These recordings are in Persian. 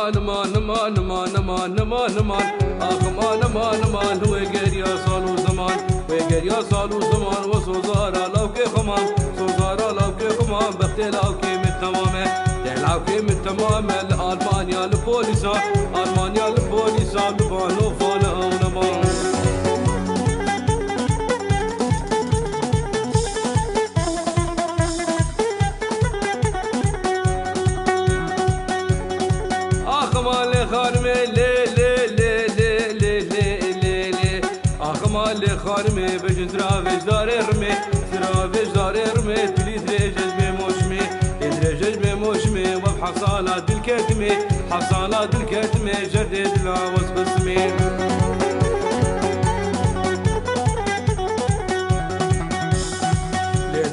aman aman aman aman aman aman aman aman aman aman وگر یا سالو زمان وگر یا سالو زمان و سوزارا لوک خمان سوزارا لوک خمان بخت لوک متمامه لوک متمامه الألمانيا البوليسا ألمانيا البوليسا ببانو فانا ونمان مال خارمه بجزرا وجدار ارمه زرا وجدار ارمه تلي درجج بموشمه درجج بموشمه وبحصالات الكتمه حصالات الكتمه جدد لا وسبسمه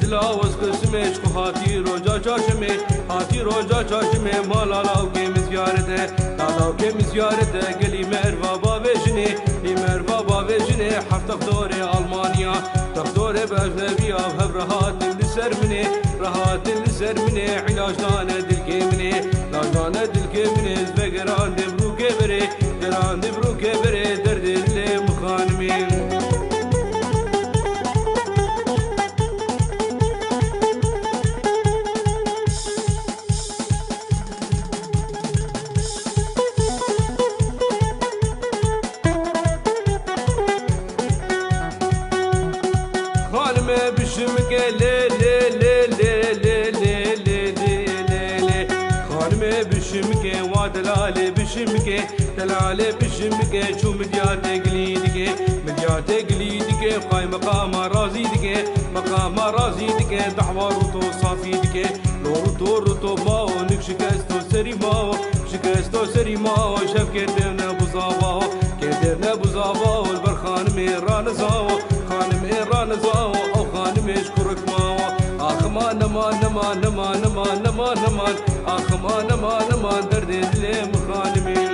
لا وسبسمه هاتي روجا چاشمه هاتي روجا چاشمه مالا لاوكي مزيارته لاوكي مزيارته قلي مروا بابجني مروا بابجني حفظ دوري ألمانيا تخدوري بأجنبية وهب رهات اللي سر مني رهات اللي سر مني علاج دانا دلكي مني علاج دانا دلكي مني زبقران دبرو كبري قران دبرو كبري درد اللي مخانمين بشمك لي لي لي لي لي لي لي لي لي خانمي بشمك وادلالي بشمك دلالي بشمك شو مديات قليدك مديات قليدك خاي مقام رازيدك مقام رازيدك دحوار تو صافيدك لورو تو ماو نك شكستو سري ماو شكستو سري ماو شاف كدرنا بوزاوا كدرنا بوزاوا البرخان ميران زاو خانم ايران زاو اشكرك ماوا اخمان امان امان امان امان امان امان اخمان امان امان درد اللي مخانمي